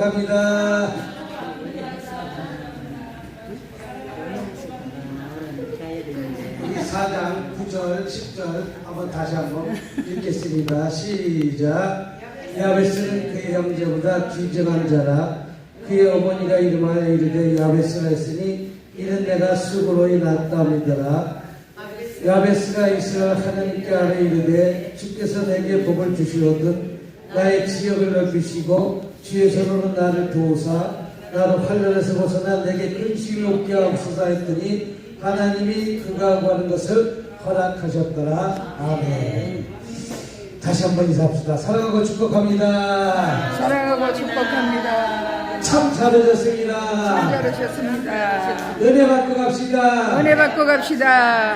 축복합니다. 우리 4장 9절 10절 한번 다시 한번 읽겠습니다. 시작. 야베스는 그의 형제보다 귀정한 자라. 그의 어머니가 이름하여 이르되 야베스라 했으니 이는 내가 쑥으로 낳았다 믿어라. 야베스가 이스라엘 하나님께 아뢰 이르되 주께서 내게 복을 주시거든 나의 지역을 넓히시고 주의 손으로 나를 도우사 나로 환난에서 벗어나 내게 근심이 없게 하옵소서 했더니 하나님이 그가 구하는 것을 허락하셨더라. 아멘. 다시 한번 인사합시다. 사랑하고 축복합니다. 사랑하고 축복합니다. 참 잘하셨습니다. 참 잘하셨습니다. 은혜 받고 갑시다. 은혜 받고 갑시다.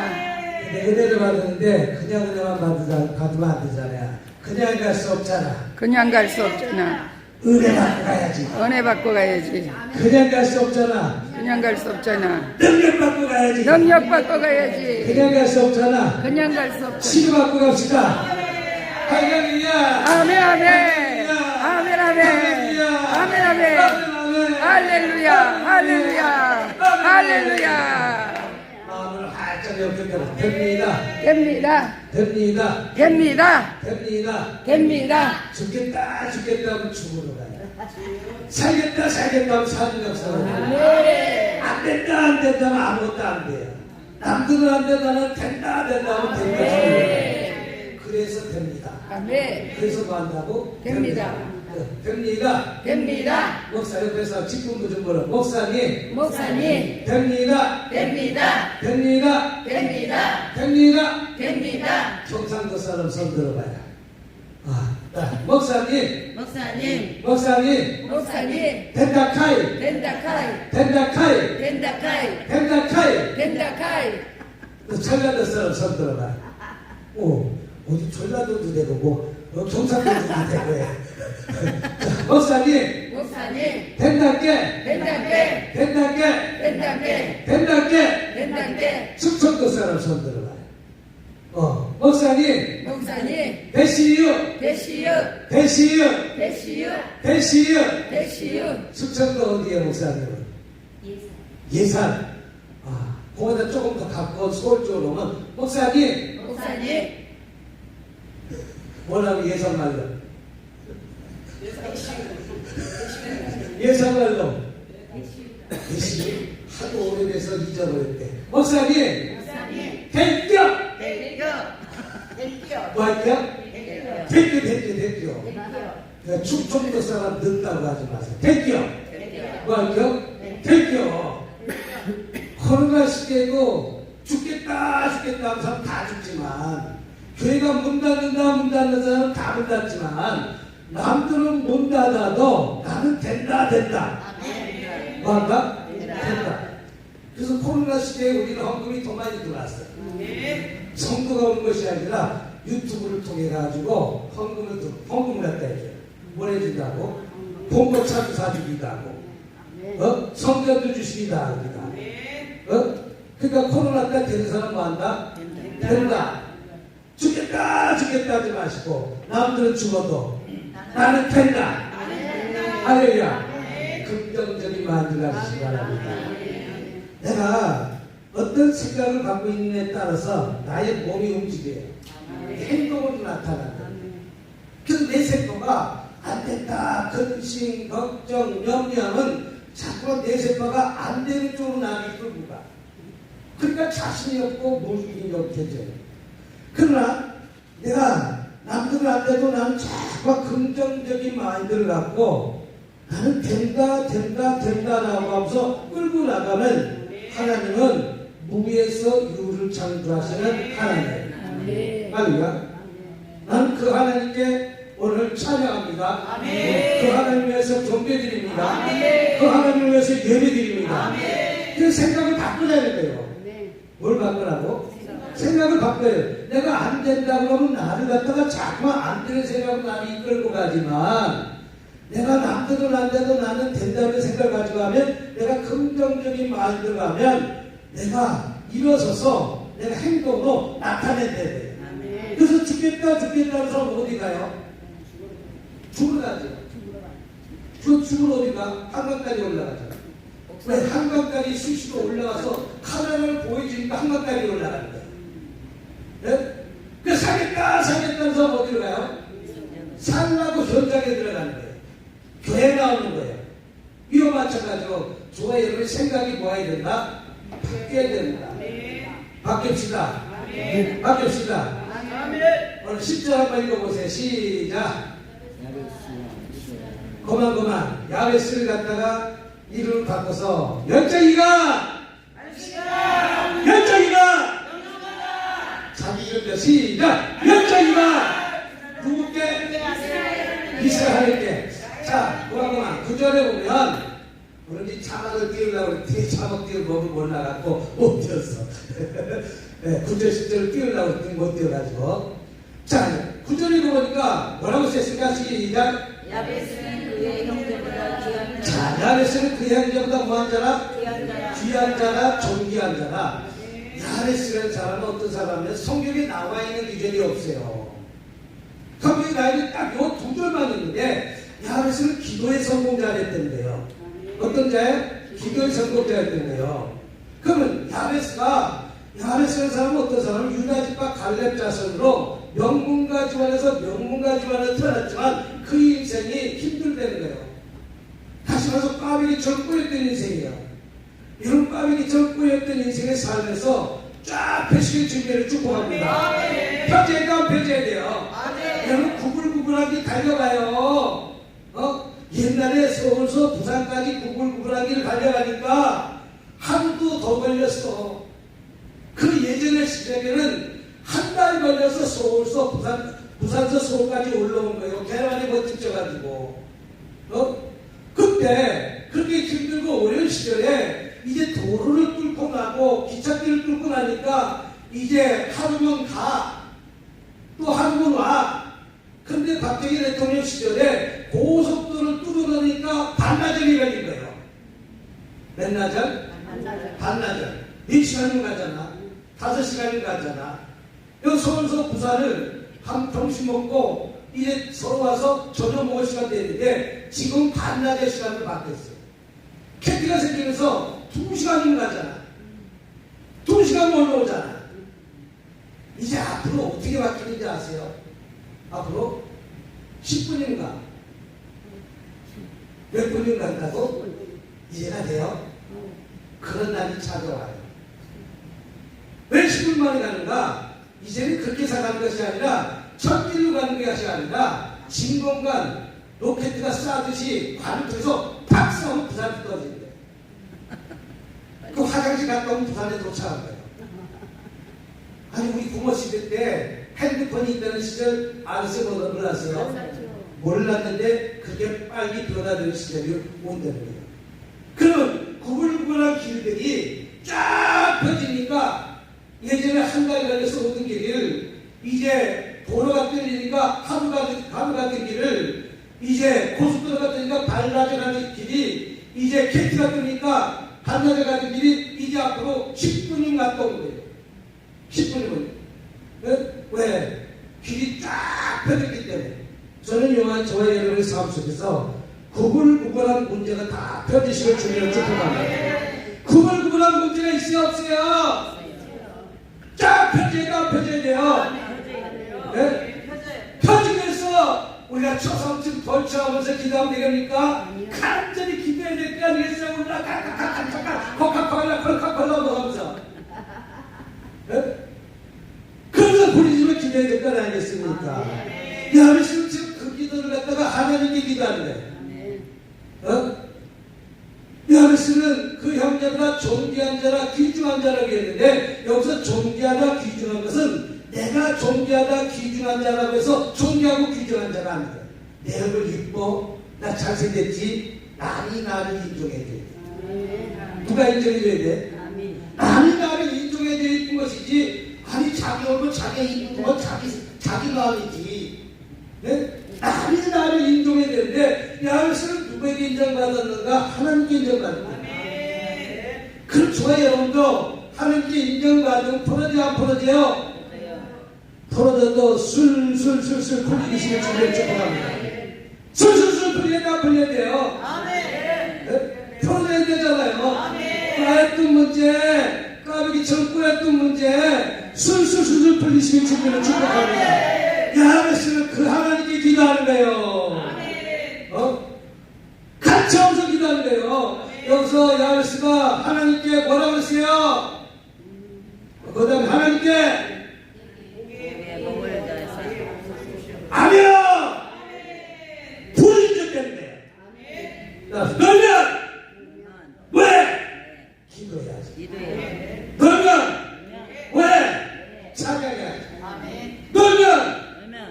근데 은혜를 받았는데 그냥 은혜만 받으면 안 되잖아요. 그냥 갈 수 없잖아. 그냥 갈 수 없잖아. 은혜 받고 가야지. 은혜 받고 가야지. 그냥 갈 수 없잖아. 그냥 갈 수 없잖아. 능력 받고 가야지. 능력 받고 가야지. 그냥 갈 수 없잖아. 그냥 갈 수 없잖아. 치유 받고 갑시다. 할렐루야. 아멘 아멘. 아멘 아멘. 아멘 아멘. 할렐루야. 할렐루야. 할렐루야. 마음을 활짝 열겠다. 됩니다. 됩니다. 됩니다. 됩니다. 됩니다. 됩니다. 죽겠다 죽겠다 하면 죽으러 가요. 살겠다 살겠다 하면 사는 역사가 네. 안 된다 안 된다 하면 아무것도 안 돼요. 남들은 안 된다 나는 된다 된다 하면 된다. 네. 그래서 됩니다. 아멘. 그래서 뭐 한다고? 됩니다. 됩니다. 됩니다. 목사 옆에서 직분도 좀 물어. 목사님. 목사님. 됩니다. 됩니다. 됩니다. 됩니다. 됩니다. 됩니다. 경상도 사람 손 들어봐요. 목사님. 목사님. 목사님. 목사님. 된다카이. 된다카이. 된다카이. 된다카이. 된다카이. 된다카이. 전라도 사람 손 들어봐요. 어디 전라도도 되고 경상도도 되고 목사님. 목사님. 된다께. 된다께. 된다께. 된다께. 된다께. 된다께. 충청도 사람 손 들어봐요. 목사님. 목사님. 대시유. 대시유. 대시유. 대시유. 대시유. 대시유. 충청도 어디에 목사님은? 예산. 거기다 조금 더 갖고 서울 쪽으로 오면 목사님. 목사님. 뭐라고 예산 말로? 예산 말로. 대시유. 하도 오래돼서 잊어버렸대. 목사님. 목사님. 대교. 대교. 대교. 뭐 할게요? 대교. 대교. 그러니까 충청도 사람 늦다고 하지 마세요. 대교. 뭐 할게요? 대교. 코로나 시대고 죽겠다 하는 사람 다 죽지만 교회가 문 닫는 사람 다 문 닫지만 남들은 문 닫아도 나는 된다. 뭐 한다? 된다. 그래서 코로나 시대에 우리는 헌금이 더 많이 들어왔어요. 성도가 오는 것이 아니라 유튜브를 통해 가지고 헌금을 갖다 해줘요. 뭘 해준다고? 봉고차도 사주기도 하고 성전도 주시기도 합니다. 그러니까 코로나 때 되는 사람 뭐 한다? 된다. 죽겠다 하지 마시고 남들은 죽어도 나는 된다. 할렐루야. 긍정적인 마음을 가지시기 바랍니다. 내가 어떤 생각을 갖고 있느냐에 따라서 나의 몸이 움직여요. 행동으로 나타난다. 그래서 내 생각가 안 된다. 근심, 걱정, 염려는 자꾸 내 생각가 안 되는 쪽으로 나를 끌고 가. 그러니까 자신이 없고 무기력이 없어져요. 그러나 내가 남들은 안 돼도 나는 자꾸 긍정적인 마인드를 갖고 나는 된다 나가면서 끌고 나가면 하나님은 무에서 유를 창조하시는 하나님. 할렐루야. 나는 그 하나님께 오늘 찬양합니다. 그 하나님 위해서 경배드립니다. 그 하나님 위해서 예배드립니다. 그 생각을 바꾸어야 돼요. 뭘 바꾸라고? 생각을 바꿔요. 내가 안 된다 그러면 나를 갖다가 자꾸만 안 되는 생각으로 나를 이끌고 가지만 내가 남들은 안 돼도 나는 된다는 생각을 가지고 하면 내가 긍정적인 마인드를 하면 내가 일어서서 내가 행동으로 나타내야 돼. 그래서 죽겠다 하는 사람 어디 가요? 죽으러 가죠. 그 춤은 어디가? 한강까지 올라가잖아. 왜? 한강까지 수시로 올라가서 카메라를 보여주니까 한강까지 올라가는 거야. 네? 그 사겠다는 사람 어디로 가요? 살라고 현장에 들어가는 거예요. 교회 나오는 거예요. 이와 마찬가지로 저와 여러분의 생각이 뭐해야 된다? 바뀌어야 된다. 바뀝시다. 바뀝시다. 오늘 10절 한번 읽어보세요. 시작. 그만 야베스를 갖다가 이름을 바꿔서 열정이가 자기 이름대 시작. 열정이가 누구께? 이스라엘께. 자, 그만 9절에 보면 그런지 자막을 띄우려고 뒤에 자막 띄우는 법을 몰라갖고 못 띄웠어. 네, 9절 10절을 띄우려고 했더니 못 띄워가지고. 자, 9절에 보니까 뭐라고 썼을까? 시작. 야베스는 그의 형제보다 귀한 자, 야베스는 그의 형제보다 뭐한 자라? 자라 귀한 자라, 존귀한 자라. 야베스라는 사람은 어떤 사람이면 성경에 나와 있는 기준이 없어요. 성경에 나와 있는 딱 요 두 절만 있는데 야베스는 기도의 성공자였던데요. 어떤 자예요? 기도의 성공자였던데요. 그러면 야베스라는 사람은 어떤 사람은 유다집과 갈렙 자손으로 명문가 집안에서 명문가 집안에 태어났지만 그 인생이 힘들다는 거예요. 다시 말해서 꽈배기처럼 꼬였던 인생이에요. 이런 꽈배기처럼 꼬였던 인생의 삶에서 쫙 펴시게 준비를 축복합니다. 펴져야 돼요. 여러분 구불구불하게 달려가요. 옛날에 서울서 부산까지 구불구불하게 달려가니까 하루도 더 걸렸어. 그 예전의 시절에는 한 달 걸려서 서울서 부산서 서울까지 올라온 거예요. 계란이 멋집져가지고. 그때 그렇게 힘들고 어려운 시절에 이제 도로를 뚫고 나고 기찻길을 뚫고 나니까 이제 하루면 가. 또 하루면 와. 근데 박정희 대통령 시절에 고속도로를 뚫어놓으니까 반나절이 걸린 거예요. 몇 나절? 반나절. 4시간이면 가잖아. 5시간이면 가잖아. 여기 서울서 부산을 한 점심 먹고 이제 서울 와서 저녁 먹을 시간 되는데 지금 반나절 시간으로 바뀌었어요. 캐티가 생기면서 2시간이면 가잖아. 2시간 올라오잖아. 이제 앞으로 어떻게 바뀌는지 아세요? 앞으로 10분인가? 몇 분인 간다고? 이해가 돼요? 그런 날이 찾아와요. 왜 10분 만에 가는가? 이제는 그렇게 살아가는 것이 아니라 첫길로 가는 것이 아니라 진공관 로켓가 쏴듯이 관을 통해서 팍 쏘면 부산에 떨어진대. 그 화장실 갔다 오면 부산에 도착한 거예요. 아니 우리 부모 시대 때 핸드폰이 있다는 시절 아세요? 몰랐어요? 몰랐는데 그게 빨리 변화되는 시절이 온다는 거예요. 그러면 구불구불한 길들이 쫙 펴지니까 예전에 한 달 걸려서 오던 길을 이제 도로가 뚫리니까 하루 같은 길을 이제 고속도로가 뚫리니까 반나절 가는 길이 이제 KT가 뚫리니까 반나절 가는 길이 이제 앞으로 10분이 갔다 오는 거예요. 10분이면. 왜? 길이 쫙 펴졌기 때문에. 저는 저와 여러분의 삶 속에서 구불구불한 문제가 다 펴지시길 주님을 축복합니다. 구불구불한 문제가 있어요, 없어요? 쫙 펴져야 돼요. 네? 펴지면서 우리가 초성층 벌쳐하면서 기도하면 되겠습니까? 간절히 기도해야 될 거 아니겠어요? 우리가 콜카콜라 뭐 하면서. 그래서 부르짖으면 기도해야 될 거 아니겠습니까? 야베스는 지금 그 기도를 갖다가 하나님께 기도하는데 야베스는 그 형제보다 존귀한 자라 귀중한 자라고 했는데 여기서 존귀하다 귀중한 것은 내가 존귀하다 귀중한 자라고 해서 존귀하고 귀중한 자가 아니다. 내 얼굴 이뻐? 나 잘생겼지? 남이 나를 인정해야 돼. 누가 인정해줘야 돼? 남이 나를 인정해야 돼 이쁜 것이지 아니 자기 얼굴 자기 이쁜 건 자기 마음이지. 네? 남이 나를 인정해야 되는데 야베스는 누구에게 인정받았는가? 하나님께 인정받는다. 그럼 저와 여러분도 하나님께 인정받으면 풀어져요 안 풀어져요? 풀어져도 술술술술 풀리시길 주님을 축복합니다. 술술술 풀려야 풀려야 돼요. 네? 풀어내야 되잖아요. 까였던 문제, 까비기처럼 꾸렸던 문제 술술 풀리시길 주님을 축복합니다. 야베스는 그 하나님께 기도하는 거예요. 같이 없어 기도하는 거예요. 여기서 야베스가 하나님께 뭐라고 했어요? 그 다음에 하나님께 아니요! 부르짖었 때문에. 너는 왜? 기도해야지. 너는 왜? 찬양해야지. 너는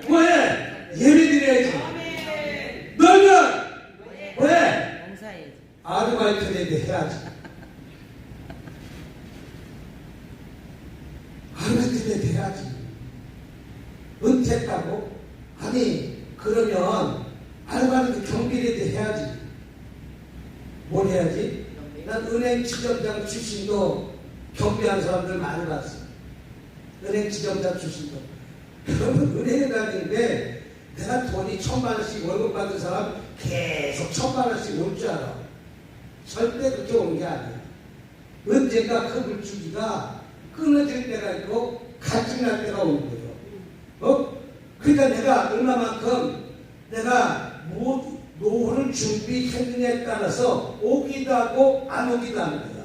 왜? 예배드려야지. 너는 왜? 아르바이트를 해야지. 아르바이트를 해야지. 은퇴했다고? 아니 그러면 아르바이트 경비라도 해야지. 뭘 해야지? 난 은행 지점장 출신도 경비하는 사람들 많이 봤어. 은행 지점장 출신도. 그러면 은행에 다니는데 내가 돈이 1,000만 원씩 월급 받은 사람 계속 1,000만 원씩 올 줄 알아. 절대 그렇게 온 게 아니야. 언젠가 그 물줄기가 끊어질 때가 있고 갈증날 때가 오는 거죠. 그러니까 내가 얼마만큼 내가 노후를 준비했느냐에 따라서 오기도 하고 안 오기도 하는 거야.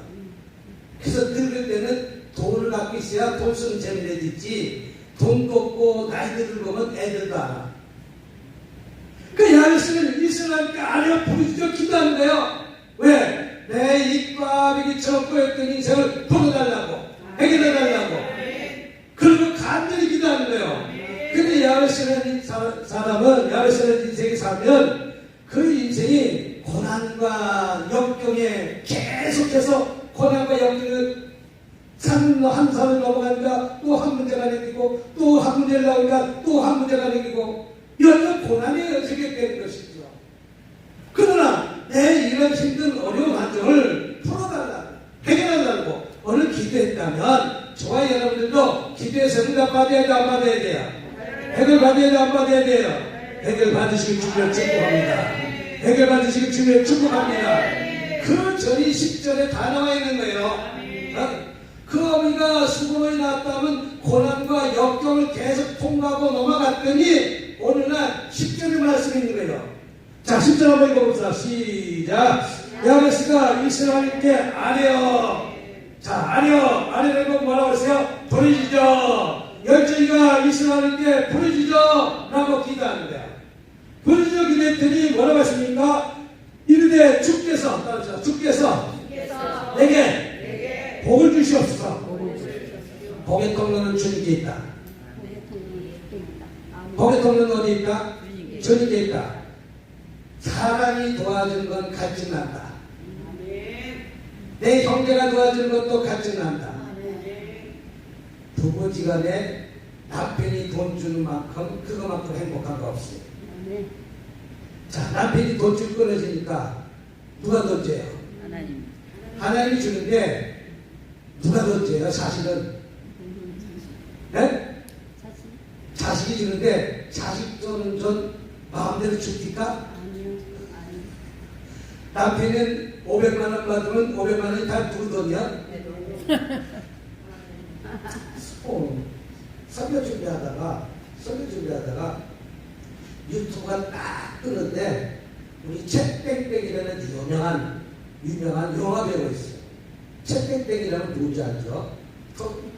그래서 늙을 때는 돈을 갖고 있어야 돈 쓰는 재미를 있지. 돈도 없고 나이 들면 애들도 알아. 그 야베스는 이스라엘과 아내가 부르짖어 기도하는 거예요. 왜? 내 입과비기처럼 꼬였던 인생을 풀어달라고, 해결해달라고. 그리고 간절히 기도하는 거예요. 근데 야베스는 사람은 야베스는 인생에 살면 그 인생이 고난과 역경에 계속해서 고난과 역경을 한 산을 넘어가니까 또 한 문제가 생기고 또 한 문제를 나오니까 또 한 문제가 생기고 이런 고난이 연속이 되는 것이죠. 그러나 내 이런 힘든 어려운 환경을 풀어달라고, 해결하려고 오늘 기도했다면 저와 여러분들도 기도해서 응답 받아야 돼, 안 받아야 돼요? 해결 받아야 돼, 안 받아야 돼요? 해결 받으시길 주님을 축복합니다. 해결 받으시길 주님을 축복합니다. 그 전이 10절에 다 나와 있는 거예요. 그 어머니가 수고로이 낳았다면 고난과 역경을 계속 통과하고 넘어갔더니 오늘날 10절의 말씀이 있는 거예요. 자, 10절 한번 읽어봅시다. 시작. 야베스가 이스라엘께 아뢰어. 자, 아뢰라고 뭐라고 했어요? 부르짖어. 열정이가 이스라엘께 부르짖어 라고 기도하는 거야. 부르짖어 기도했더니 뭐라고 했습니까? 이르되 주께서 내게 복을 주시옵소서. 복의 통로는 주님께 있다. 복의 통로는 어디 있다? 주님께 있다. 사람이 도와주는 건 갈증난다. 내 형제가 도와주는 것도 갈증난다. 부부지간에 남편이 돈 주는 만큼 그거만큼 행복한 거 없어요. 자, 남편이 돈 줄 끊어지니까 누가 돈 줘요? 하나님이 주는데 누가 돈 줘요? 사실은 네? 자식이 주는데 자식 돈은 전 마음대로 줍니까? 남편은 500만 원 받으면 500만 원이 다 누구 돈이야? 설교 준비하다가 유튜브가 딱 뜨는데 우리 챗땡땡이라는 유명한 영화 배우 있어요. 챗땡땡이라는 누군지 알죠?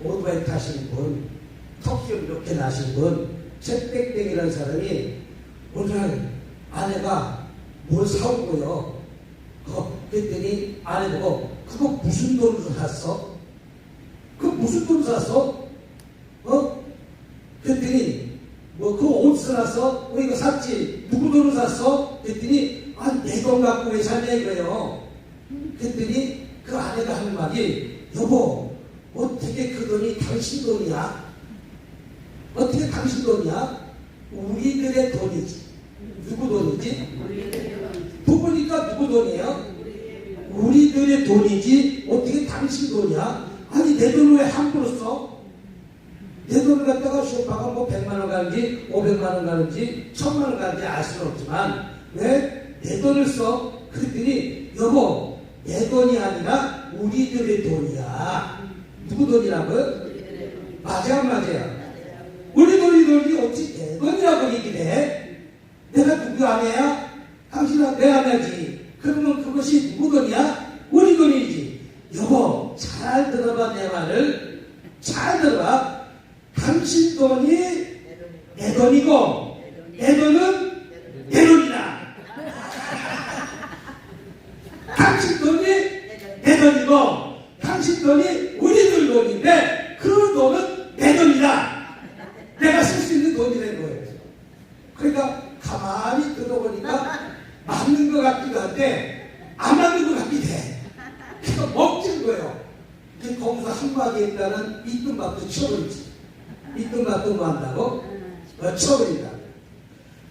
오토바이 타시는 분, 턱시를 이렇게 나신 분, 챗땡땡이라는 사람이 오늘 아내가 뭘 사오고요. 그랬더니 아내 보고 그거 무슨 돈으로 샀어? 그거 무슨 돈으로 샀어? 그랬더니 그 옷을 샀어? 이거 샀지? 누구 돈으로 샀어? 그랬더니 내 돈 갖고 왜 샀냐 이거예요. 그랬더니 그 아내가 하는 말이 여보 어떻게 그 돈이 당신 돈이야? 어떻게 당신 돈이야? 우리들의 돈이지. 누구 돈이지? 부부니까 누구 돈이에요? 우리들의 돈이지 어떻게 당신 돈이야? 아니 내 돈을 왜 함부로 써? 내 돈을 갖다가 쇼파가 뭐 100만 원 가는지 500만 원 가는지 1000만 원 가는지 알 수는 없지만 왜 내 돈을 써? 그랬더니 여보 내 돈이 아니라 우리들의 돈이야. 누구 돈이라고요? 맞아요 맞아요. 우리 돈이 어찌 내 돈이라고 얘기를 해? 내가 누구 아내야? 당신은 내 아내지. 그러면 그것이 누구 돈이야? 우리 돈이지. 여보 잘 들어봐 내 말을. 잘 들어봐. 당신 돈이 내 돈이고 내 돈은 내 돈이다. 당신 돈이 내 돈이고 당신 돈이 우리들 돈인데 그 돈은 내 돈이다. 내가 쓸 수 있는 돈이라는 거예요. 그러니까 가만히 들어보니까 맞는 것 같기도 한데 안 맞는 것 같기도 해. 그러니까 먹진 거예요. 거기서 한마디 했다는 이뜸밥도 쳐버리지. 이뜸밥도 뭐 한다고? 쳐버린다.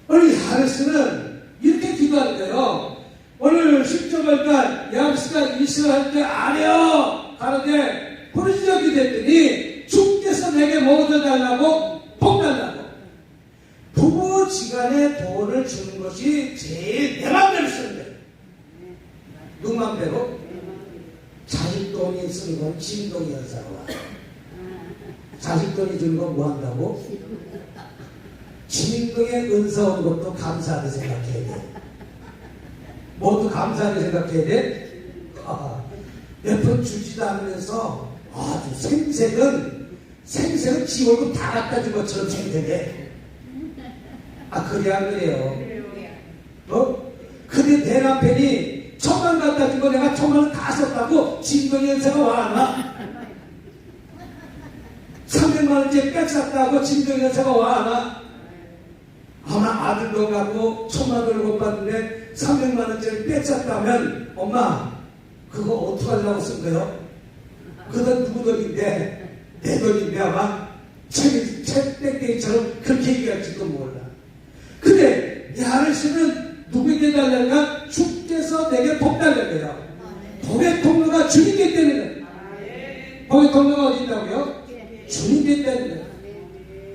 우리 하르스는 이렇게 기도하는 거예요. 오늘 10절까지 야베스가 이스라엘한테 아뢰어 가는데 부르짖어 기도했더니 주께서 내게 뭐 줘달라고? 복 달라고. 부부지간에 돈을 주는 것이 제일 내 맘대로 쓰는 거예요. 누구 맘대로? 자식 돈이 쓰는 건 진동이 연사로 와. 자식 돈이 주는 건 뭐 한다고? 진동에 은사 온 것도 감사하게 생각해야 돼. 모두 감사하게 생각해야 돼. 몇 푼 주지도 않으면서 아주 생색은 지 월급 다 갖다 준 것처럼 생색해. 그래야 그래요. 근데 내 남편이 1,000만 갖다 준 거 내가 1,000만원 다 썼다고 진동이 연세가 와나? 300만원짜리 뺏었다고 진동이 연세가 와나? 아마 아들도 갖고 1,000만원을 못 받는데 300만원짜리 뺏었다면 엄마 그거 어떡하려고 쓴 거요? 그 돈 누구 돈인데? 내 돈인데 아마 책 땡땡이처럼 그렇게 얘기할지도 몰라. 근데 이 하늘씨는 누구에게 달라니까 주께서 내게 복 달라고요. 복의 통로가 주님께 있다는 거예요. 복의 통로가 어디 있다고요? 주님께 있다는 거예요.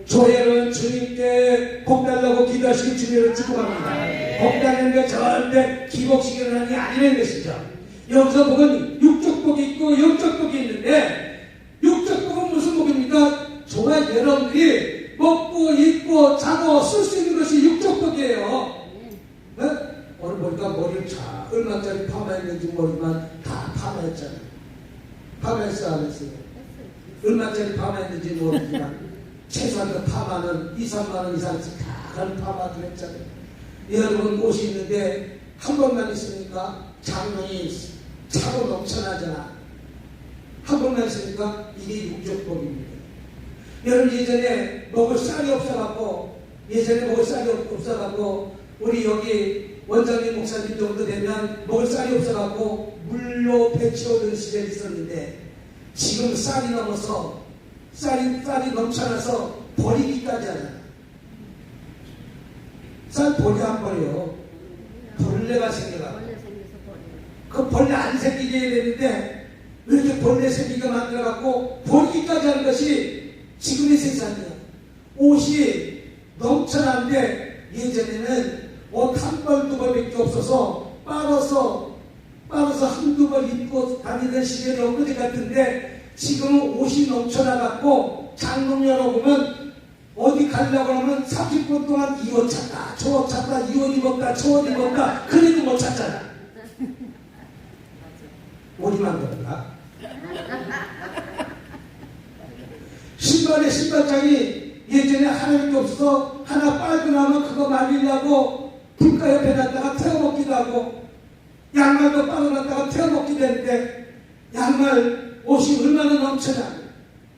조회는 주님께 복 달라고 기도하시기 주님을 축복합니다. 복 달라는 게 절대 기복식 일어나는 게 아니라는 것이죠. 여기서 복은 육적 복이 있고 영적 복이 있는데 육적 복은 무슨 복입니까? 저와 여러분들이 먹고 입고 자고 쓸 수 있는 것이 육적 복이에요. 네? 오늘 보니까 머리를 자 얼마짜리 파마했는지 모르지만 다 파마했잖아요. 파마했어 안 했어요? 얼마짜리 파마했는지 모르지만 최소한 그 파마는 2, 3만원 이상씩 다 그런 파마도 했잖아요. 여러분 옷이 있는데 한 번만 있으니까 장롱이 차고 넘쳐나잖아. 한 번만 있으니까 이게 육적복입니다. 여러분 예전에 먹을 쌀이 없어갖고 우리 여기 원장님 목사님 정도 되면 먹을 쌀이 없어갖고 물로 배치오던 시절이 있었는데 지금 쌀이 넘어서 쌀이 넘쳐나서 버리기까지 하잖아. 쌀 버려 안 버려? 벌레가 생겨가지고. 그 벌레 안 생기게 해야 되는데 왜 이렇게 벌레 생기게 만들어갖고 버리기까지 하는 것이 지금의 세상이야. 옷이 넘쳐나는데 예전에는 옷 한 벌 두 벌밖에 없어서 빨아서 한두 벌 입고 다니던 시절이 엊그제 같은데 지금은 옷이 넘쳐나갖고 장롱 열어보면 어디 가려고 하면 30분 동안 이 옷 찾다 저 옷 찾다 이 옷 입었다 저 옷 입었다 그래도 못 찾잖아. 우리만 그런가? 신발에 신발장이 예전에 하나밖에 없어서 하나 빨고 나면 그거 말리려고 불가 옆에 놨다가 태워먹기도 하고 양말도 빨아놨다가 태워먹기도 했는데 양말 옷이 얼마나 넘쳐나.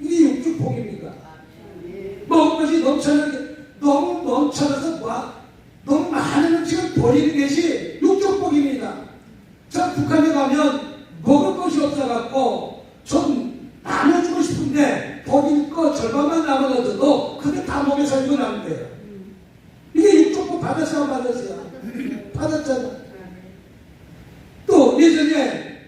이게 육주복입니까? 먹을 것이 넘쳐나게 너무 넘쳐나서 너무 많은 음식을 버리는 것이 육주복입니다. 저 북한에 가면 먹을 것이 없어갖고 좀 나눠주고 싶은데 버릴 거 절반만 남아가지고 그게 다 먹여 살고 남은 거예요. 이게 육족복 받았어요 안 받았어요? 받았잖아. 또 예전에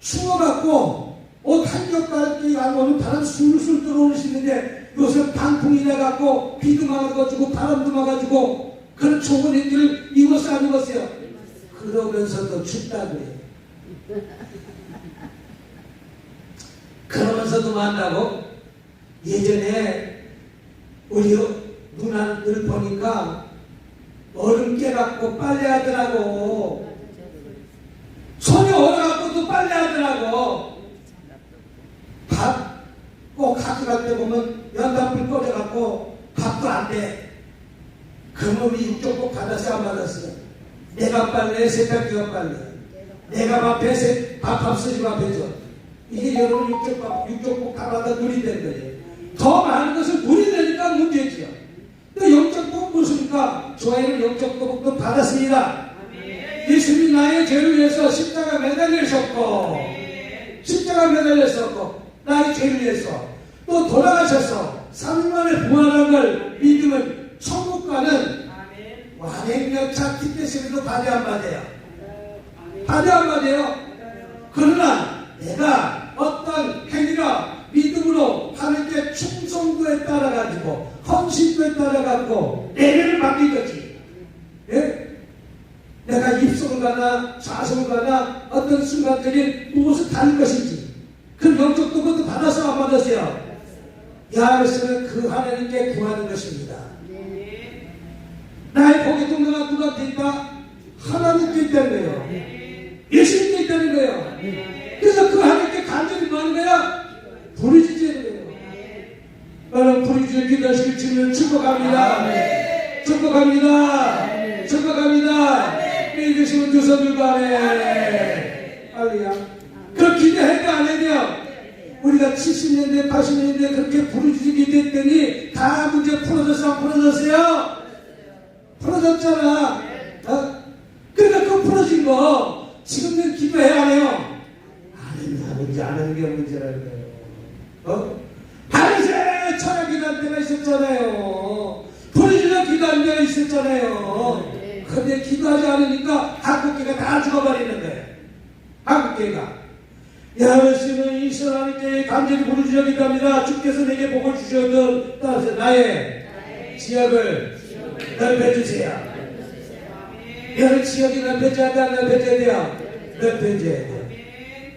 추워갖고 옷 한 겹밖에 안 오면 바람 술술 들어오는 시는데 요새 방풍이 나갖고 비도 막아가지고 바람도 막아가지고 그런 좋은 행기를 입었어요 안 입었어요? 그러면서도 춥다 그래. 그러면서도 만나고. 예전에 우리 누나들 보니까 얼음 깨갖고 빨래하더라고. 손이 얼어갖고도 빨래하더라고. 밥 꼭 가져갈 때 보면 연탄불 꺼져갖고 밥도 안 돼. 그러면 우리 육종국 받았어요, 안 받았어요? 내가 빨래, 세탁기가 빨래. 내가 밥 쓰지 밥 해줘. 이게 여러분 육종국 다 받아 누린다는 거예요. 더 많은 것을 누리려니까 문제지요. 또 영적복 무엇입니까? 저희는 영적복도 받았습니다. 예수님이 나의 죄를 위해서 십자가 매달리셨고, 십자가 매달렸었고, 나의 죄를 위해서 또 돌아가셔서 3일 만에 부활한 걸 믿으면 천국 가는 완행열차 티켓으로도 받아 안 받아요? 받아 안 받아요? 그러나 내가 어떤 행위가 믿음으로 하나님께 충성도에 따라가지고 헌신도에 따라가지고 내면을 맡긴 거지. 예? 내가 입속을 가나 좌속을 가나 어떤 순간적인 무엇을 다른 것인지 그 영적도 그것도 받아서 안 받았어요. 야외에서는 그 하나님께 구하는 것입니다. 나의 복의 통로가 누구한테 있다? 하나님께 있다는 거예요. 예수님께 있다는 거예요. 그래서 그 하나님께 간절히 뭐하는 거야? 부르짖는 거예요. 여러분 부르짖을 기도하시길 주님을 축복합니다. 축복합니다. 축복합니다. 믿으시면 두 손 들고 아멘. 할렐루야. 그 기도해도 안 해도요. 우리가 70년대 80년대 그렇게 부르짖기 됐더니 다 문제 풀어졌어 안 풀어졌어요? 풀어졌잖아. 그러니까 그 풀어진 거 지금은 기도해야 안 해요? 안 하는 게 문제라는 거예요. 바리새 철학 기도할 때가 있었잖아요. 부르짖어 기도할 때가 있었잖아요. 근데 기도하지 않으니까 한국교회가 다 죽어버리는 거예요. 한국교회가. 야외시는 이스라엘께 간절히 부르짖어 기도합니다. 주께서 내게 복을 주셔도 따라서 나의 지역을 넓혀주세요. 여러 지역이 넓혀져야 돼, 안 넓혀져야 돼요? 넓혀져야 돼요.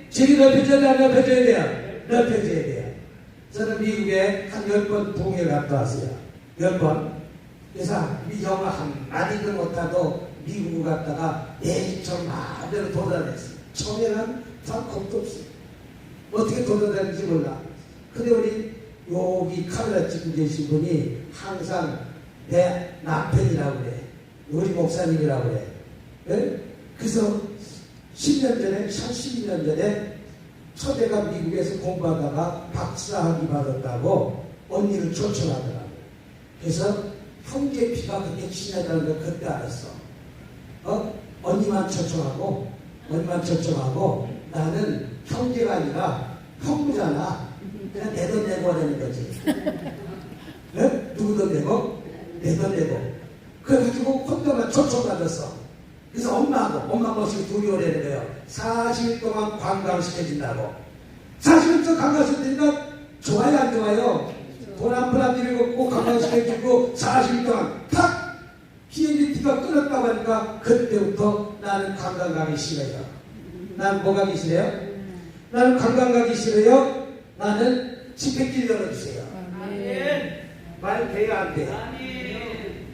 지역이 넓혀져야 돼, 안 넓혀져야 돼요? 넓혀져야 돼요. 저는 미국에 한 10번 부흥회 갔다 왔어요. 10번. 그래서 영어 한마디도 못하고 미국 갔다가 내집처럼 마음대로 돌아다녔어요. 처음에는 참 겁도 없어요. 어떻게 돌아다니는지 몰라. 근데 우리 여기 카메라 찍고 계신 분이 항상 내 남편이라고 그래. 우리 목사님이라고 그래. 네? 그래서 10년 전에, 12년 전에 처제가 미국에서 공부하다가 박사학위 받았다고 언니를 초청하더라고요. 그래서 형제 피가 그렇게 친하다는 걸 그때 알았어. 언니만 초청하고 나는 형제가 아니라 형부잖아. 그냥 내 돈 내고 하라는 거지. 네? 누구 돈 내고? 내 돈 내고. 그래가지고 혼자만 초청받았어. 그래서 엄마 모시고 둘이 오라는 거예요. 40일 동안 관광시켜준다고. 40일 동안 관광시켜주니까 좋아요 안 좋아요? 돈 한 푼 안 들이고 관광시켜주고 40일 동안 탁 비행기티가 끊었다고 하니까 그때부터 나는 관광 가기 싫어요. 나는 뭐 가기 싫어요? 나는 관광 가기 싫어요. 나는 집회길 열어주세요. 말 돼요 안 돼요?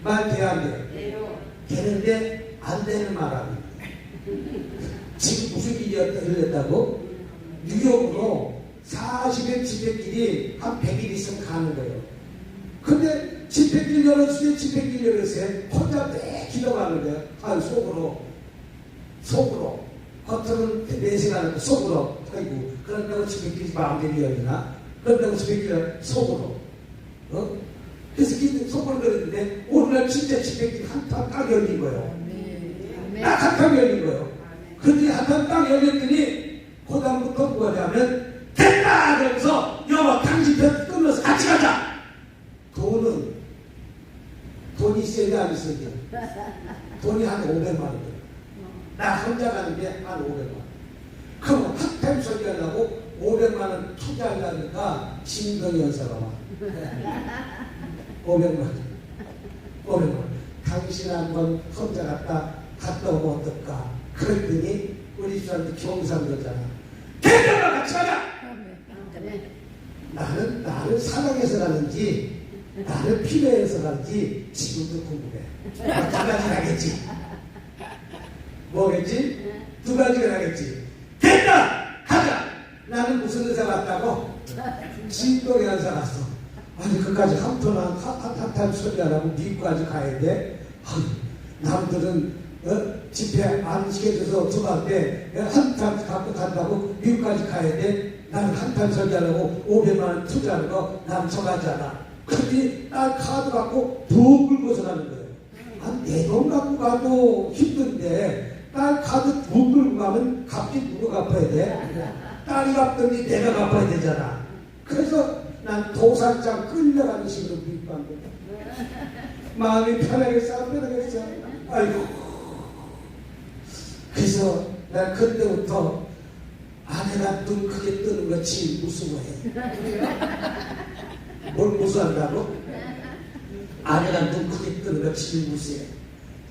말 돼요 안 돼요? 되는데 안 되는 말합니다. 지금 무슨 길이 열렸다고? 뉴욕으로 40일 집회길이 한 100일 있으면 가는 거예요. 근데 집회길 열어주세요. 집회길 열어주세요. 혼자 매 기도하는 거예요. 아, 속으로. 겉으로는 내생하는 속으로. 아이고, 그런다고 집회길이 마음대로 열리나? 그런다고 집회길이 속으로. 그래서 속으로 그랬는데 오늘날 진짜 집회길이 한탕 딱 열린 거예요. 딱 한탕 열린 거예요. 그런데 한탕 딱 열렸더니 그 다음부터 뭐냐면 됐다! 그러면서 여보 당신 편 끊어서 같이 가자! 돈이 있어야 돼, 안 있어야 돼? 돈이 한 500만 원. 나 혼자 가는데 한 500만 원. 그럼 한템 소개하려고 500만 원 투자하려니까 진동이 연사가 와. 500만 원. 당신 한번 혼자 갔다 갔다 오면 어떨까? 그랬더니 우리 집사람들 경상도잖아. 걔들과 같이 가자! 나는 사랑해서 가는지 나는 필요해서 가는지 지금도 궁금해. 두 가지 가겠지. 뭐겠지? 두 가지가 나겠지. 됐다! 가자! 나는 무슨 의사 같다고? 진동의 의사 갔어. 아니 그까지 한탄 소리 안 하고 미국까지 가야 돼? 남들은 집회 안 시켜줘서 들어갈 때 한탄 갖고 간다고 미국까지 가야 돼? 나는 한탄 소리 안 하고 500만 원 투자하는 거 난 정하지 않아. 그런데 딸 카드 갖고 더 끌고서 가는 거예요. 내 돈 갖고 가도 힘든데 딸 카드 더 끌고 가면 갚기 누가 갚아야 돼? 딸이 갚더니 내가 갚아야 되잖아. 그래서 난 도살장 끌려가는 식으로 미국 간 거야. 마음이 편하게 싸우려겠어. 아이고. 그래서 난 그때부터 아내가 눈 크게 뜨는 거 제일 무서워해. 뭘 무서워한다고? 아내가 눈 크게 뜨는 거 제일 무서워해.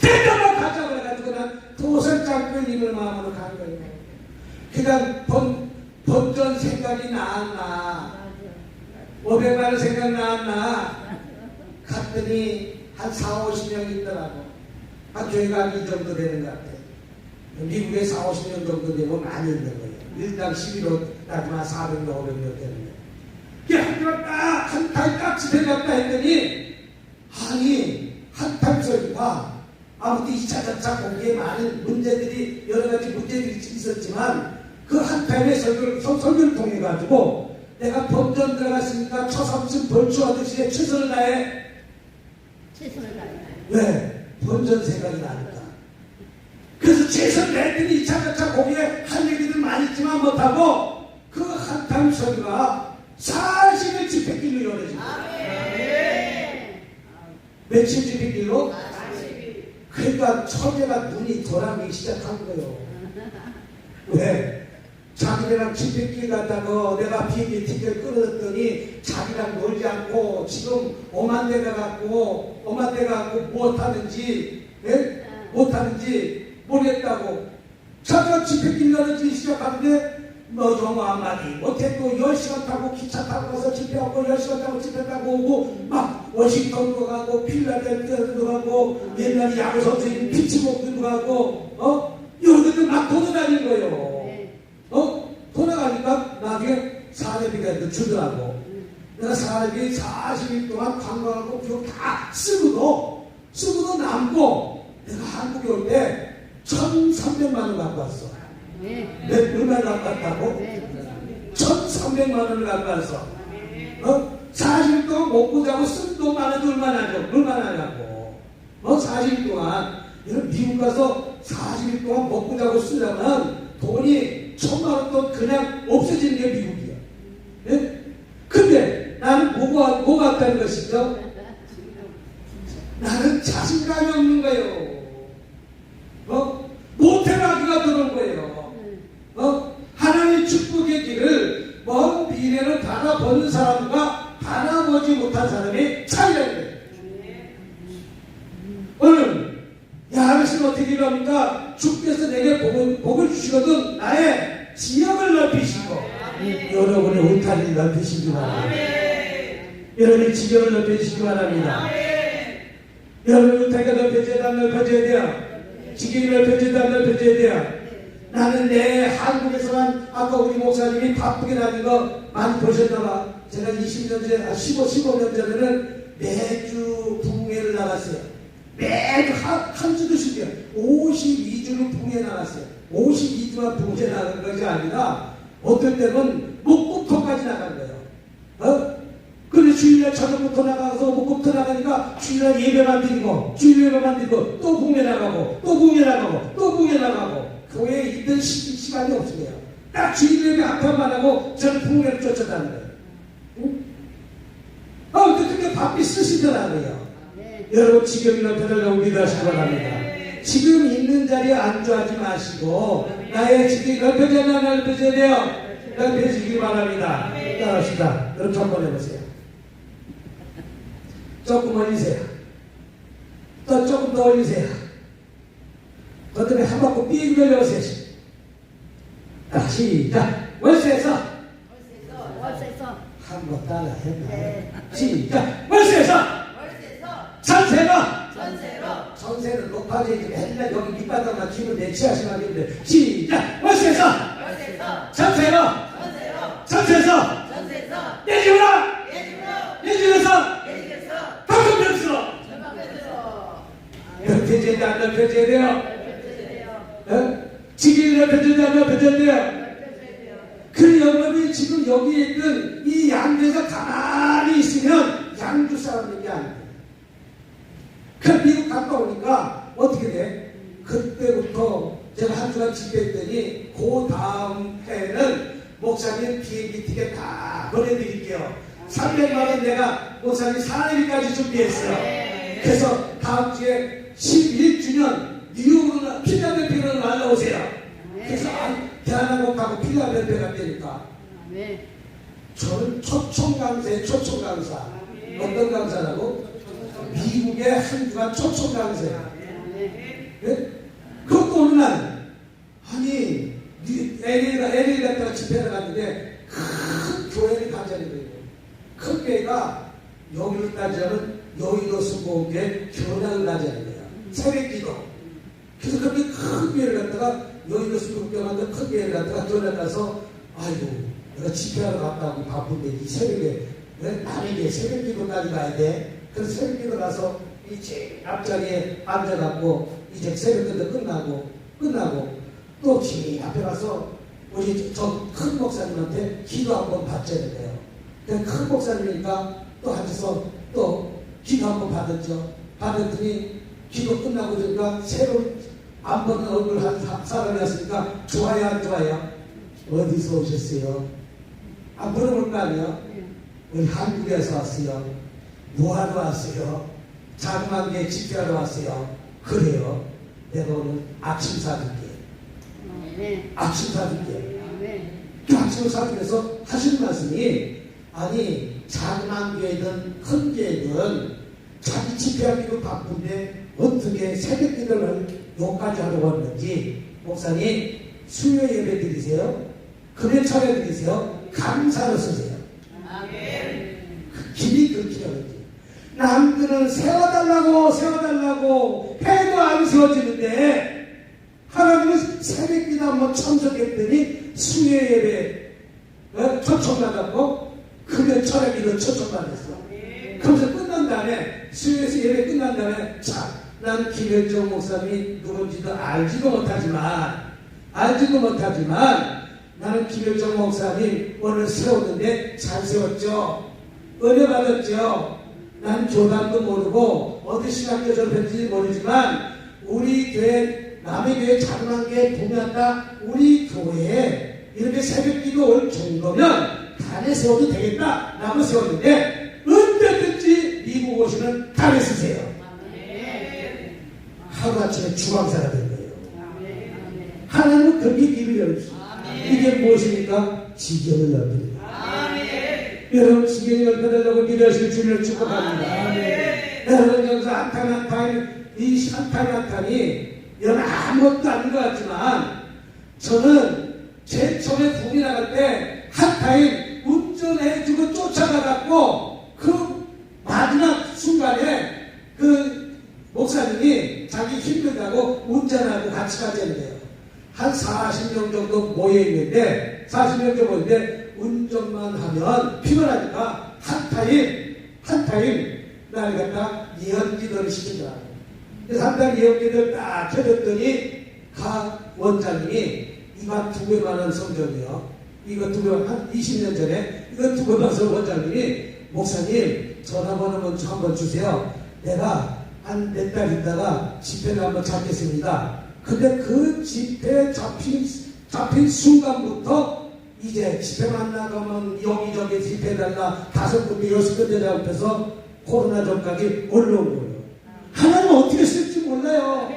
대답을 가자고 해가지고 난 도살장 끌림을 마음으로 간 거예요. 그냥 본전 생각이 나왔나? 500만 원 생각 나왔나? 갔더니 한 4, 50명 있더라고. 교회가 이 정도 되는 것 같아. 미국에 4, 50명 정도 되면 많이 있는 거예요. 일당 11호 따지면 400명, 500명 되는 거예요. 학교가 한 달 딱 집에 갔다 했더니 아니 한탄 소리가 아무튼 2차 전차 공개에 많은 문제들이 여러 가지 문제들이 있었지만 그 한탄의 설교를 통해 가지고 내가 본전 들어갔으니까 처삼순 벌초하듯이 최선을 다해. 최선을 다해. 왜? 본전 생각이 나니까. 그래서 최선을 다했더니 2차 전차 공개에 할 얘기들 많이 있지만 못하고 그 한탄 소리가 사실은 집회길로 이어내진 거예요. 며칠 집회길로? 그러니까 처제가 눈이 돌아가기 시작한 거예요. 왜? 자기네랑 집회길 갔다가 내가 비행기 티켓을 끊어졌더니 자기랑 놀지 않고 지금 오만 대 가갖고 못하는지 예? 못하는지 모르겠다고 자기가 집회길 가는지 시작하는데 뭐 영어 한마디 못했고 10시간 타고 기차 타고 가서 집회하고 10시간 타고 집회 타고 오고 막 워싱턴도 가고 필라델피아도 가고 옛날에 야구 선수인 피츠버그도 가고 여러 데들 막 돌아다닌 거예요. 돌아가니까 나중에 사례비가 주더라고. 내가 사례비 40일 동안 관광하고 비용 다 쓰고도 남고 내가 한국에 올 때 1,300만 원 갖고 왔어. 얼마 갖고 왔다고? 1,300만 원을 갖고 왔어. 40일 동안 먹고 자고 쓴 돈만 해도 얼마나 하냐고. 40일 동안 미국 가서 40일 동안 먹고 자고 쓰려면 돈이 1,000만 원 돈 그냥 없어지는 게 미국이야. 예? 근데 나는 뭐가 없다는 것이죠? 나는 자신감이 없는 거예요. 못해나기가 들어온 거예요. 하나님의 축복의 길을 먼 미래를 바라보는 사람과 바라보지 못한 사람이 차이라는 거예요. 오늘 하나님 어떻게 일합니까? 주께서 내게 복을 주시거든 나의 지역을 넓히시고 여러분의 울타리를 넓히시기 바랍니다. 여러분의 지역을 넓히시기 바랍니다. 여러분의 울타리가 넓혀져야 돼요. 지경이 넓혀져야 돼요. 나는 내 한국에서만 아까 우리 목사님이 바쁘게 다니는 거 많이 보셨나봐. 제가 20년 전에 15년 전에는 매주 북매를 나갔어요. 매주 한 주도 쉬게요. 52주를 북에 나갔어요. 52주만 북에 나간 것이 아니라 어떨 때는 목금토까지 나간 거예요. 그런데 주일날 저녁부터 나가서 목금토 나가니까 주일날 예배만 드리고 또 북에 나가고 또 북에 나가고 교회에 있던 시간이 없어요. 딱 주일 예배 앞에만 하고 저는 북에를 쫓아다는 거예요. 그렇게 바삐 쓰시더라고요. 여러분 지금 넓혀달라고 기도하시기 바랍니다. 지금 있는 자리에 안주하지 마시고 나의 지경이 넓혀져야 돼요. 넓혀지기 바랍니다. 따라합시다. 여러분 한번 해보세요. 조금 올리세요. 또 조금 더 올리세요. 그다음에 한 바퀴 삐 돌려보세요. 시작. 월세에서 월세서 한번 따라 해봐. 네. 시작. 월세에서 전세로 전세로 전세는 높아져야지. 맨날 여기 밑바닥만 기분 내치하시면 안 되는데. 시작. 월세에서 전세로 전세에서 내 집으로 내 집에서 방송편수로 넓혀져야 돼, 안 넓혀져야 돼요? 지금이 넓혀져야 돼, 안 넓혀져야 돼요? 그 영업이 지금 여기에 있는 이 양주에서 가만히 있으면 양주 사람들이 아니에요. 그 미국 갔다 오니까 어떻게 돼? 그때부터 제가 한 주간 집회했더니 그 다음 해는 목사님 비행기 티켓 다 보내드릴게요. 300만 원 내가 목사님 사내비까지 준비했어요. 그래서 다음 주에 11주년 뉴욕으로 필라델피아로 날라오세요. 그래서 대한항공 가고 필라델피아 갔다니까. 저는 초청 강사에 초청 강사. 어떤 강사라고? 미국의 한 주간 초청 강사예요. 네? 그것도 어느 날 아니 LA 갔다가 집회를 갔는데 큰 교회를 가자는 거예요. 큰 교회가 여기를 따지자면 여의도 수공교회 교량을 가자는 거예요. 새벽기도. 그래서 그렇게 큰 교회를 갔다가 여의도 수공교회만큼 큰 교회를 갔다가 교량 가서 아이고 내가 집회하러 갔다고 바쁜데 이 새벽에 남에게 새벽기도까지 가야 돼. 그래서 새벽기도 가서 이 제일 앞자리에 앉아갖고 이제 새벽기도 끝나고 또 제일 앞에 가서 우리 저 큰 목사님한테 기도 한번 받자는 거예요. 큰 목사님이니까 또 앉아서 또 기도 한번 받았더니 기도 끝나고 그러니까 새로운 안 보는 얼굴 한 사람이었으니까 좋아요 안 좋아요? 어디서 오셨어요? 물어볼 거 아니에요? 우리 한국에서 왔어요. 뭐하러 왔어요? 자그만게 집회하러 왔어요. 그래요. 내가 오늘 아침 사줄게. 아침 사줄게. 그 아침 사주면서 하시는 말씀이 아니 작은 교회든 큰 교회든 자기 집회하기도 바쁜데 어떻게 새벽 기도를 여기까지 하러 왔는지 목사님 수요 예배 드리세요? 금요 차례 드리세요? 감사로 쓰세요. 그 길이 그렇게 하는지 남들은 세워달라고 해도 안 세워지는데 하나님은 새벽 기도 한번 참석했더니 수요 예배 초청 나갔고 금요 차례 기도 초청 받았어. 그러면서 끝난 다음에 수요에서 예배 끝난 다음에 자, 난 김현정 목사님이 누군지도 알지도 못하지만 나는 김현정 목사님 오늘 세웠는데 잘 세웠죠. 은혜 받았죠. 난 교단도 모르고 어디 신학교 졸업했는지 모르지만 우리 교회 남의 교회 자그마한 게 보면다 우리 교회에 이렇게 새벽기도 올 정도면 단에 세워도 되겠다 라고 세웠는데 언제든지 미국 오시면 단에 쓰세요. 하루아침에 주방사가 된 거예요. 하나님은 그렇게 입을 열어주세요. 이게 무엇입니까? 지경을 넓힙니다. 여러분 지경을 넓혀달라고 기도하시는 주님을 축복합니다. 여러분 여기서 이 한탄이 여러분 아무것도 아닌 것 같지만 저는 제일 처음에 북이 나갈 때 한타임 운전해주고 쫓아가갖고 그 마지막 순간에 그 목사님이 자기 힘들다고 운전하고 같이 가자는데요. 한 40명 정도 모여있는데 40명 정도 모였는데 운전만 하면 피곤하니까 한 타임 나를 갖다 예언기도를 시키더라고요. 그래서 한 달 예언기도를 딱 켜줬더니 각 원장님이 이거 한 200만 원 성전이요. 이거 200만 한 20년 전에 이거 200만 원 원장님이 목사님 전화번호 한번 주세요. 내가 한 몇 달 있다가 집회를 한번 잡겠습니다. 근데 그 집회 잡힌 순간부터 이제 집회만 나가면 여기저기 집회달라 5군데 6군데 잡혀서 코로나 전까지 올라온 거예요. 하나님은 어떻게 쓸지 몰라요.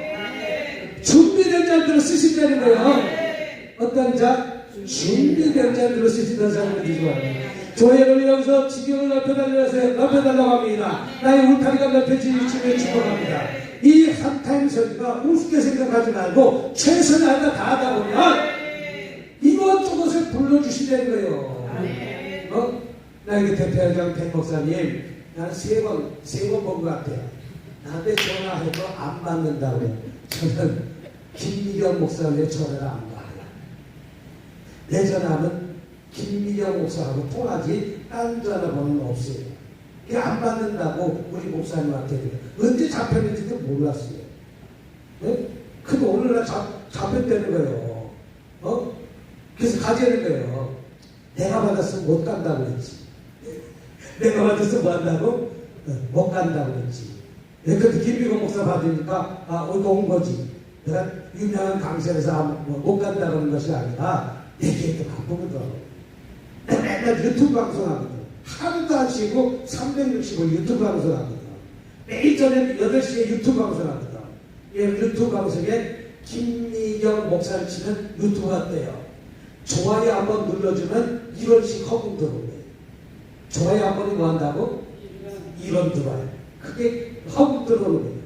준비된 자들을 쓰신다는 거예요. 어떤 자? 준비된 자들을 쓰신다는 사람들이 좋아해요. 조회를 여기서 지경을 넓혀달라고 합니다. 나의 울타리가 넓혀지니 주님을 축복합니다. 이 한타임 설교가 우습게 생각하지 말고 최선을 다 하다 보면 이것저것을 불러주시는 거예요. 나에게 대표회장 백 목사님, 나는 세 번 본 것 같아요. 나한테 전화해도 안 받는다고. 저는 김미경 목사님의 전화를 안 받아요. 내 전화는 김미경 목사하고 통하지 딴 전화번호는 없어요. 그게 안 받는다고 우리 목사님한테 언제 잡혔는지도 몰랐어요. 네? 근데 오늘날 잡혔다는 거예요. 그래서 가지는 거예요. 내가 받았으면 못 간다고 했지. 내가 받았으면 뭐 한다고? 못 간다고 했지. 그때 김미경 목사 받으니까 어디가 온 거지. 내가 유명한 강사에서 못 간다고 하는 것이 아니라 얘기해도 바쁘거든. 내가 맨날 유튜브 방송하거든. 하루도 안 쉬고 365일 유튜브 방송하거든. 매일 저녁 8시에 유튜브 방송하거든. 유튜브 방송에 김미경 목사를 치는 유튜브가 떼요. 좋아요 한번 눌러주면 1원씩 허금 들어오네. 좋아요 한 번이 뭐 한다고? 1원 들어와요. 그게 허금 들어오는 거예요.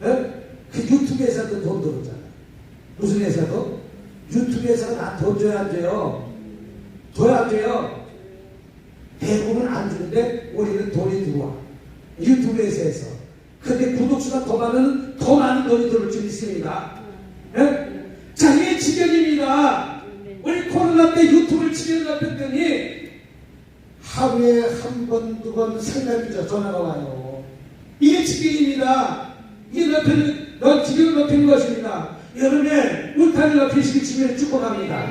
네? 그 유튜브 회사도 돈 들어오잖아. 무슨 회사도? 유튜브 회사가 나 돈 줘야 안 줘요? 줘야 안 줘요? 대부분 안 주는데 우리는 돈이 들어와. 유튜브 회사에서. 근데 구독수가 더 많은 돈이 들어올 줄 있습니다. 네? 자, 이게 지경입니다. 우리 코로나 때 유튜브를 지경을 하루에 한 번, 두 번 상담이죠. 전화가 와요. 이게 지경입니다. 이게 지경을 높이는 것입니다. 여름에 울타리 높이시기 주면 축복합니다.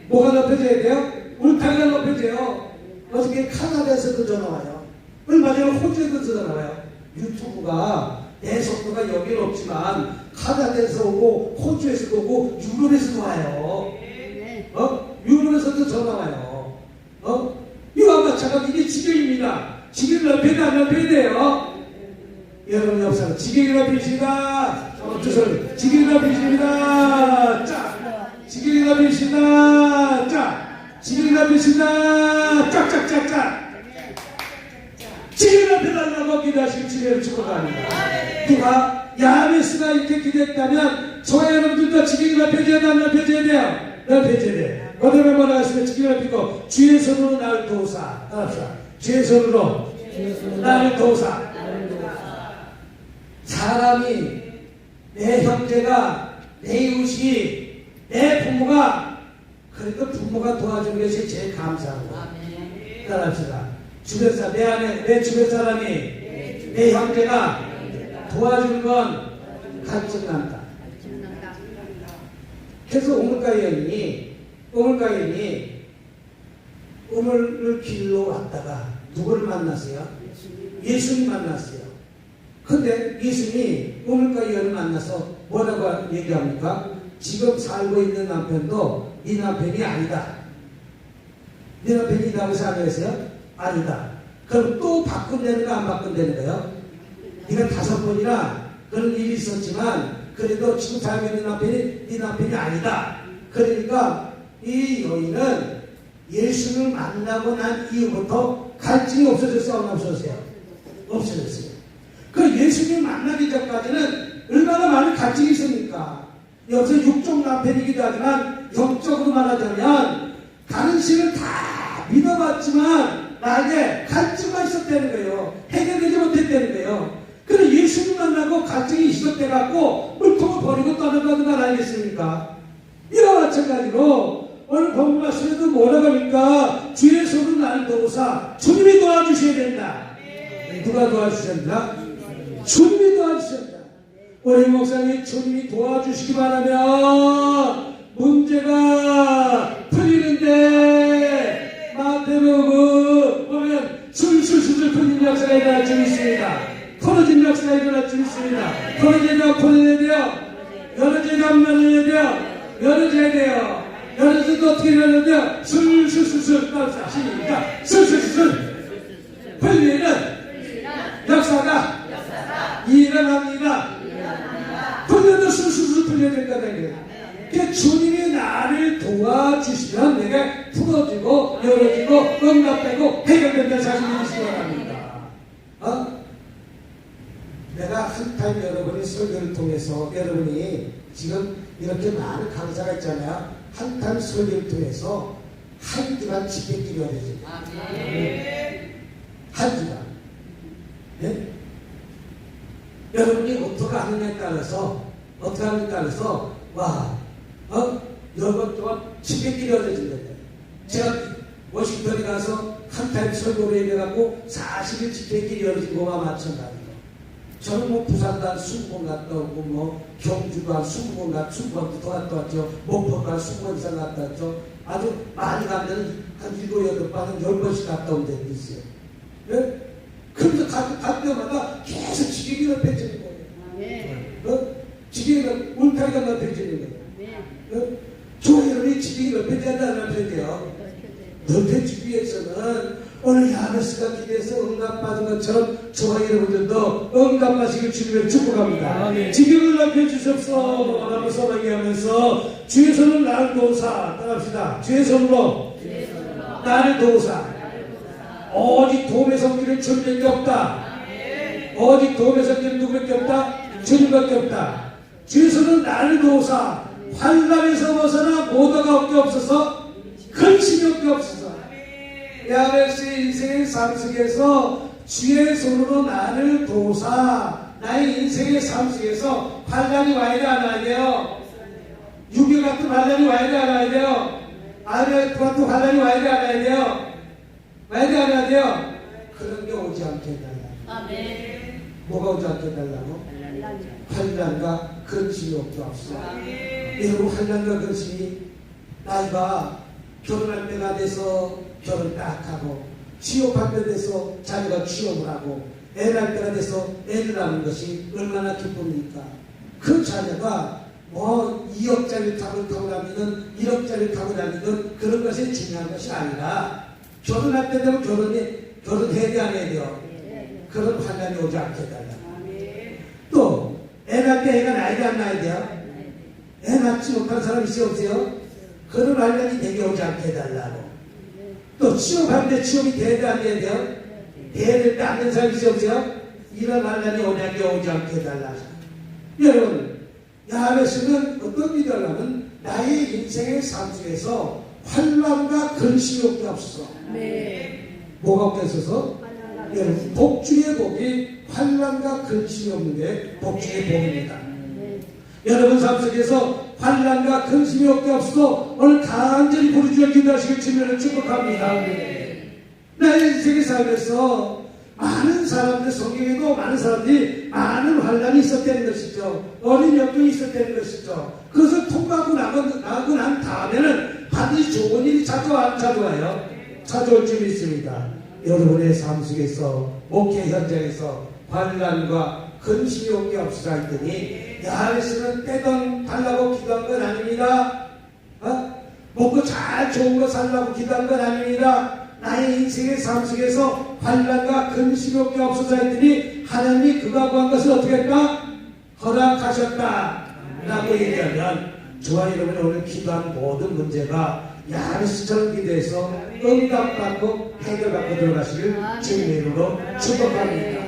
뭐가 높여져야 돼요? 울타리가 높여져요. 어저께 카나다에서도 전화 와요. 얼마 전에 호주에도 전화 와요. 유튜브가 내 속도가 여기는 없지만 카나다에서 오고 호주에서도 오고 유럽에서도 와요. 유럽에서도 전화 와요. 이와 마찬가지 이게 지경입니다. 지경을 높여야 안 높여야 돼요. 여러분 옆사람 지경이 높이시다. 지경이 높이십니다. 자, 지경이 높이시다. 자, 지경이 높이시다. 짝짝짝짝. 지경이 높여달라고 기도하시고 지경을 축복합니다. 누가 야베스가 이렇게 기도했다면 저와 여러분들도 지경이 높여져야 돼, 안 높여져야 돼요? 높여져야 돼. 그다음에 뭐라 하시면 지경이 높이고 주의 손으로 나를 도우사. 주의 손으로 나를 도우사. 사람이 내 형제가 내 이웃이 내 부모가 그래도 부모가 도와주는 것이 제일 감사한 거야. 따라합시다. 주변 사람 내 안에 내 주변 사람이 내 형제가 도와주는 건 간증난다. 그래서 오물가연이 우물을 길로 왔다가 누구를 만났어요? 예수님 만났어요. 근데 예수님이 우물가연을 만나서 뭐라고 얘기합니까? 지금 살고 있는 남편도 네 남편이 아니다. 네 남편이 있다고 생각했어요? 아니다. 그럼 또 바꾼다는 거 안 바꾼다는 거예요? 네가 5번이나 그런 일이 있었지만 그래도 지금 살고 있는 남편이 네 남편이 아니다. 그러니까 이 여인은 예수를 만나고 난 이후부터 갈증이 없어졌어요? 안 없어졌어요? 없어졌어요. 그 예수님 만나기 전까지는 얼마나 많은 갈증이 있습니까? 여기서 육종 남편이기도 하지만 영적으로 말하자면 다른 신을 다 믿어봤지만 나에게 갈증만 있었다는 거예요. 해결되지 못했다는 거예요. 그래서 예수님 만나고 갈증이 시작돼갖고 물통을 버리고 떠나가는 걸 알겠습니까? 이와 마찬가지로 오늘 본문 말씀에도 뭐라고 합니까? 주의 손으로 나를 도우사. 주님이 도와주셔야 된다. 누가 도와주셔야 된다? 주님이 도와주셔야 된다. 우리 목사님 주님이 도와주시기 바라면 문제가 풀리는데 마태복음 보면 술술술 풀리는 역사가 일어날 줄 있습니다. 풀어진 역사가 일어날 줄 있습니다. 풀어져야 돼요. 열어져야 돼요. 열어져야 돼요. 열어져도 어떻게 일어나야 돼요? 술술술술 시작. 술술술술 풀리는 역사가 일어납니다. 풀려도 술술술 풀려야 된다는 거예요. 그러니까 주님이 나를 도와주시면 내가 풀어지고 열어지고 응답되고 해결된다는 사실을 믿으시기 바랍니다. 내가 한 타임 여러분의 설교를 통해서 여러분이 지금 이렇게 많은 강사가 있잖아요. 한 타임 설교를 통해서 한 주간 집회기가 되죠. 한 주간. 네? 여러분이 어떻게 하느냐에 따라서 여러분 동안 집회기가 되어진다. 제가 워싱턴에 가서 한 타임 설교를 해갖고 40일 집회길이 열어진 거와 마찬가지로 저는 뭐 부산도 한 20번 갔다 오고 경주도 한 20번 더 갔다 왔죠. 목포도 한 20번 이상 갔다 왔죠. 아주 많이 가면 한 7, 8번, 한 10번씩 갔다 온 데도 있어요. 네? 그래서 갈 때마다 계속 집회기가 펼쳐지는 거예요. 집회기가 울타리가 펼쳐지는 거예요. 저 여러분이 집회기가 펼쳐진다는 표현이에요. 넓혀주기 위해서는 오늘 야베스가 기대해서 응답받은 것처럼 저와 여러분들도 응답하시길 주님을 축복합니다. 지경을 넓혀주십시오 라고 소망이 하면서 주의 손을 나를 도우사 따라합시다. 주의 손으로 나를 도우사. 오직 도움의 성질은 주님밖에 없다. 오직 도움의 성질은 누구밖에 없다? 주님밖에 없다. 주의 손은 나를 도우사 환난에서 벗어나 모두가 없게 없어서 근심이 없게 없어서 야베스의 인생의 삶 속에서 주의 손으로 나를 도우사 나의 인생의 삶 속에서 환난이 와야 돼 안 와야 돼요? 6.25 같은 환난이 와야 돼 안 와야 돼요? IMF 같은 환난이 와야 돼 안 와야 돼요? 와야 돼 안 와야 돼요? 그런 게 오지 않게 해달라. 아멘. 뭐가 오지 않게 해달라고? 환난과 근심이 없게 없어. 여러분 환난과 근심이 나이가 결혼할 때가 돼서 결혼 딱 하고 취업할 때 돼서 자기가 취업을 하고 애 낳을 때가 돼서 애를 낳는 것이 얼마나 기쁩니까? 그 자녀가 뭐 2억짜리 타고 다니든 1억짜리 타고 다니든 그런 것이 중요한 것이 아니라 결혼할 때 되면 결혼해야 돼 안 해야 돼요? 그런 환난이 오지 않게 해달라. 또 애 낳을 때 애가 나야 돼 안 나야 돼요? 애 낳지 못한 사람 있어요 없어요? 그런 환난이 되게 오지 않게 해달라고. 또 취업할 때 취업이 돼야 돼 안 돼야 돼요? 돼야 될 때 안 되는 사람이 있어요 없어요? 이런 환난이 오지 않게 해달라. 여러분 야베스는 어떤 일을 하려면 나의 인생의 삶 속에서 환난과 근심이 없게 없어서 뭐가 없게 없어서? 여러분 복중의 복이 환난과 근심이 없는 게 복중의 복입니다. 여러분 삶 속에서 환난과 근심이 없게 없어서 오늘 간절히 부르짖어 기도하시길 주님을 축복합니다. 나의 인생의 삶에서 많은 사람들 성경에도 많은 사람들이 많은 환난이 있었다는 것이죠. 어린 역경이 있었다는 것이죠. 그것을 통과하고 나고 난 다음에는 반드시 좋은 일이 찾아와요. 찾아올 줄 믿습니다. 여러분의 삶 속에서 목회 현장에서 환난과 근심이 없게 없으라 했더니 야베스는 떼돈 달라고 기도한 건 아닙니다. 먹고 잘 좋은 거 살라고 기도한 건 아닙니다. 나의 인생의 삶 속에서 환난과 근심이 없게 없어서 했더니 하나님이 그가 구한 것을 어떻게 했다? 허락하셨다 라고 얘기하면 저와 여러분이 오늘 기도한 모든 문제가 야베스처럼 기도해서 응답받고 해결받고 들어가시길 주님의 이름으로 축복합니다.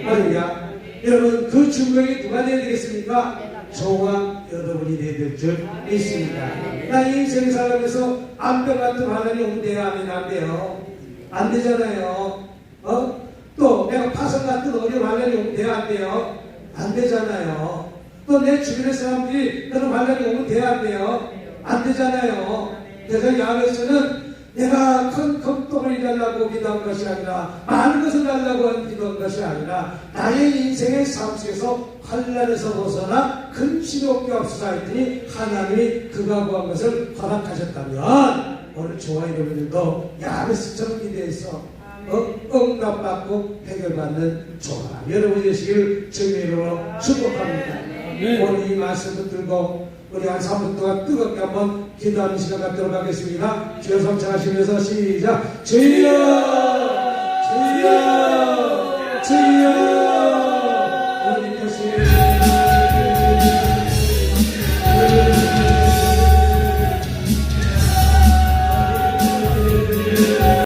할렐루야. 여러분 그 중명이 누가 되어야 되겠습니까? 저와 여러분이 되어야 될 줄 믿습니다. 나의 인생 살아가면서 암병 같은 환난이 오면 돼요? 안 돼요? 안 되잖아요. 또 내가 파산 같은 어려운 환난이 오면 돼요? 안 돼요? 안 되잖아요. 또 내 주변의 사람들이 그런 환난이 오면 돼요? 안 돼요? 안 되잖아요. 그래서 야베스는 내가 큰 금동을 달라고 기도한 것이 아니라 많은 것을 달라고 기도한 것이 아니라 나의 인생의 삶 속에서 환난에서 벗어나 근심이 없게 없어서 했더니 하나님이 그가 구한 것을 허락하셨다면 오늘 저와 여러분들도 야베스처럼 기도해서 응답받고 해결받는 저와 여러분이 되시길 주님의 이름으로 축복합니다. 오늘 이 말씀을 들고 우리 한 3분 동안 뜨겁게 한번 기도하는 시간 갖도록 하겠습니다. 주여 성찬하시면서 시작. 주여 주여